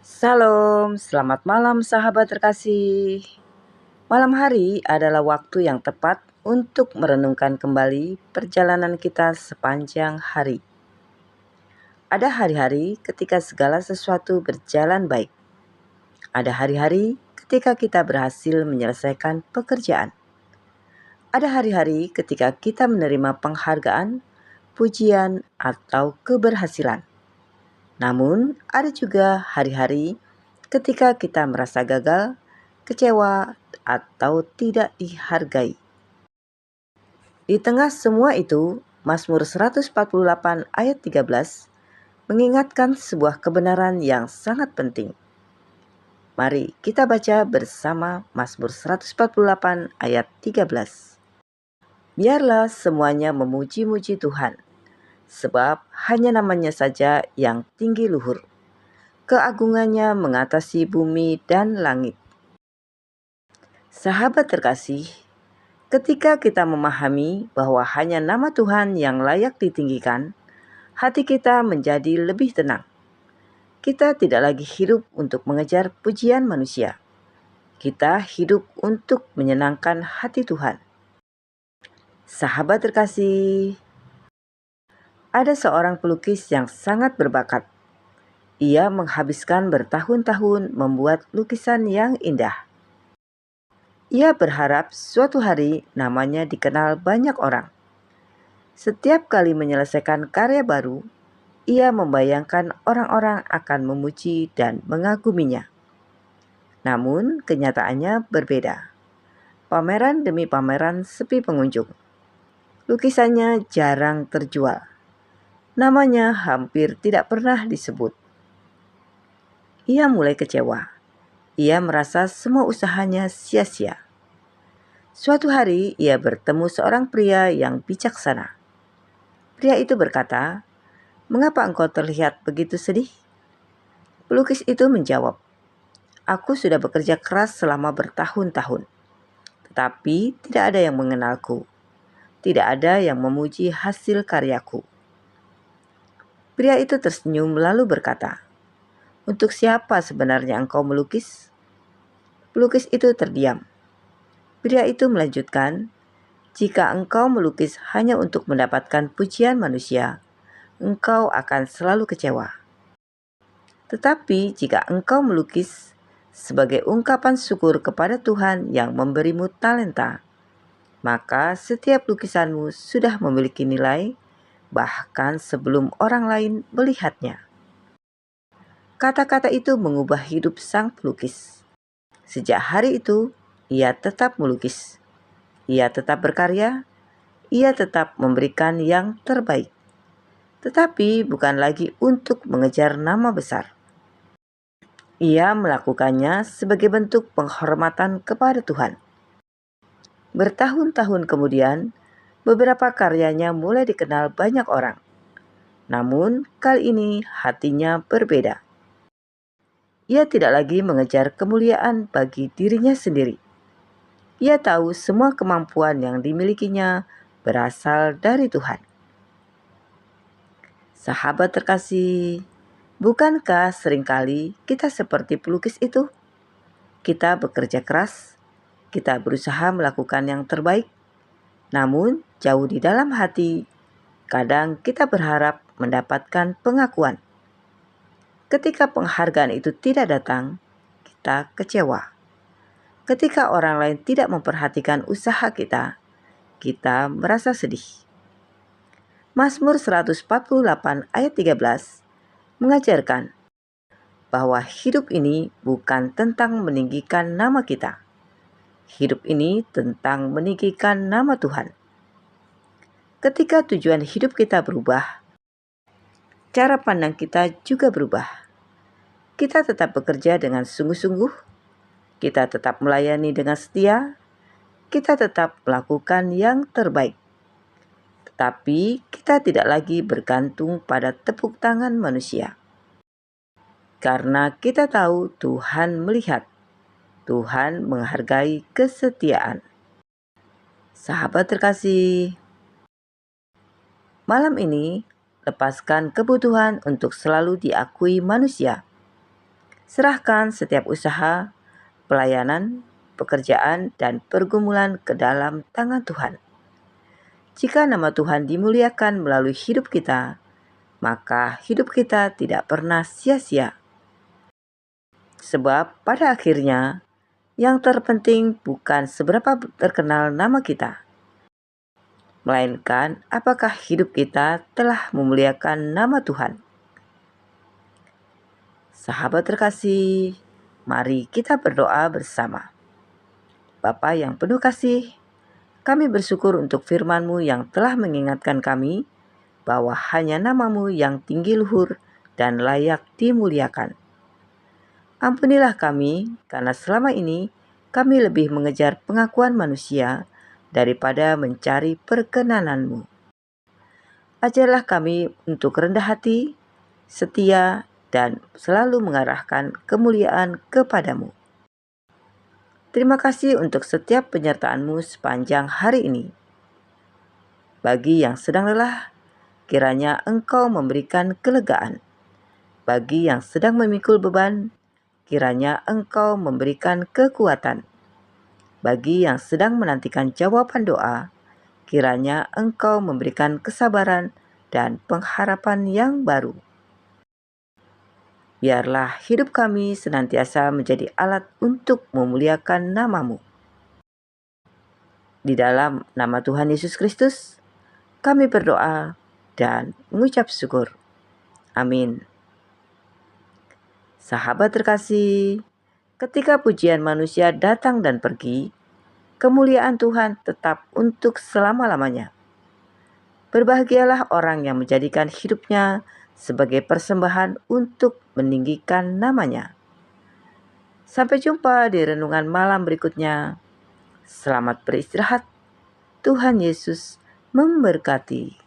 Salam, selamat malam sahabat terkasih. Malam hari adalah waktu yang tepat untuk merenungkan kembali perjalanan kita sepanjang hari. Ada hari-hari ketika segala sesuatu berjalan baik. Ada hari-hari ketika kita berhasil menyelesaikan pekerjaan. Ada hari-hari ketika kita menerima penghargaan, pujian, atau keberhasilan. Namun, ada juga hari-hari ketika kita merasa gagal, kecewa, atau tidak dihargai. Di tengah semua itu, Mazmur 148 ayat 13 mengingatkan sebuah kebenaran yang sangat penting. Mari kita baca bersama Mazmur 148 ayat 13. Biarlah semuanya memuji-muji Tuhan, sebab hanya namanya saja yang tinggi luhur. Keagungannya mengatasi bumi dan langit. Sahabat terkasih, ketika kita memahami bahwa hanya nama Tuhan yang layak ditinggikan, hati kita menjadi lebih tenang. Kita tidak lagi hidup untuk mengejar pujian manusia. Kita hidup untuk menyenangkan hati Tuhan. Sahabat terkasih, ada seorang pelukis yang sangat berbakat. Ia menghabiskan bertahun-tahun membuat lukisan yang indah. Ia berharap suatu hari namanya dikenal banyak orang. Setiap kali menyelesaikan karya baru, ia membayangkan orang-orang akan memuji dan mengaguminya. Namun, kenyataannya berbeda. Pameran demi pameran sepi pengunjung. Lukisannya jarang terjual. Namanya hampir tidak pernah disebut. Ia mulai kecewa. Ia merasa semua usahanya sia-sia. Suatu hari ia bertemu seorang pria yang bijaksana. Pria itu berkata, "Mengapa engkau terlihat begitu sedih?" Pelukis itu menjawab, "Aku sudah bekerja keras selama bertahun-tahun, tetapi tidak ada yang mengenalku. Tidak ada yang memuji hasil karyaku." Pria itu tersenyum lalu berkata, "Untuk siapa sebenarnya engkau melukis?" Pelukis itu terdiam. Pria itu melanjutkan, "Jika engkau melukis hanya untuk mendapatkan pujian manusia, engkau akan selalu kecewa. Tetapi jika engkau melukis sebagai ungkapan syukur kepada Tuhan yang memberimu talenta, maka setiap lukisanmu sudah memiliki nilai, bahkan sebelum orang lain melihatnya." Kata-kata itu mengubah hidup sang pelukis. Sejak hari itu, ia tetap melukis. Ia tetap berkarya. Ia tetap memberikan yang terbaik. Tetapi bukan lagi untuk mengejar nama besar. Ia melakukannya sebagai bentuk penghormatan kepada Tuhan. Bertahun-tahun kemudian, beberapa karyanya mulai dikenal banyak orang. Namun, kali ini hatinya berbeda. Ia tidak lagi mengejar kemuliaan bagi dirinya sendiri. Ia tahu semua kemampuan yang dimilikinya berasal dari Tuhan. Sahabat terkasih, bukankah seringkali kita seperti pelukis itu? Kita bekerja keras, kita berusaha melakukan yang terbaik, namun jauh di dalam hati, kadang kita berharap mendapatkan pengakuan. Ketika penghargaan itu tidak datang, kita kecewa. Ketika orang lain tidak memperhatikan usaha kita merasa sedih. Mazmur 148 ayat 13 mengajarkan bahwa hidup ini bukan tentang meninggikan nama kita. Hidup ini tentang meninggikan nama Tuhan. Ketika tujuan hidup kita berubah, cara pandang kita juga berubah. Kita tetap bekerja dengan sungguh-sungguh, kita tetap melayani dengan setia, kita tetap melakukan yang terbaik. Tetapi kita tidak lagi bergantung pada tepuk tangan manusia. Karena kita tahu Tuhan melihat, Tuhan menghargai kesetiaan. Sahabat terkasih, malam ini lepaskan kebutuhan untuk selalu diakui manusia. Serahkan setiap usaha, pelayanan, pekerjaan, dan pergumulan ke dalam tangan Tuhan. Jika nama Tuhan dimuliakan melalui hidup kita, maka hidup kita tidak pernah sia-sia. Sebab pada akhirnya, yang terpenting bukan seberapa terkenal nama kita, melainkan apakah hidup kita telah memuliakan nama Tuhan. Sahabat terkasih, mari kita berdoa bersama. Bapa yang penuh kasih, kami bersyukur untuk firman-Mu yang telah mengingatkan kami bahwa hanya nama-Mu yang tinggi luhur dan layak dimuliakan. Ampunilah kami, karena selama ini kami lebih mengejar pengakuan manusia daripada mencari perkenanan-Mu. Ajarlah kami untuk rendah hati, setia, dan selalu mengarahkan kemuliaan kepadamu. Terima kasih untuk setiap penyertaan-Mu sepanjang hari ini. Bagi yang sedang lelah, kiranya Engkau memberikan kelegaan. Bagi yang sedang memikul beban, kiranya Engkau memberikan kekuatan. Bagi yang sedang menantikan jawaban doa, kiranya Engkau memberikan kesabaran dan pengharapan yang baru. Biarlah hidup kami senantiasa menjadi alat untuk memuliakan nama-Mu. Di dalam nama Tuhan Yesus Kristus, kami berdoa dan mengucap syukur. Amin. Sahabat terkasih, ketika pujian manusia datang dan pergi, kemuliaan Tuhan tetap untuk selama-lamanya. Berbahagialah orang yang menjadikan hidupnya sebagai persembahan untuk meninggikan namanya. Sampai jumpa di renungan malam berikutnya. Selamat beristirahat. Tuhan Yesus memberkati.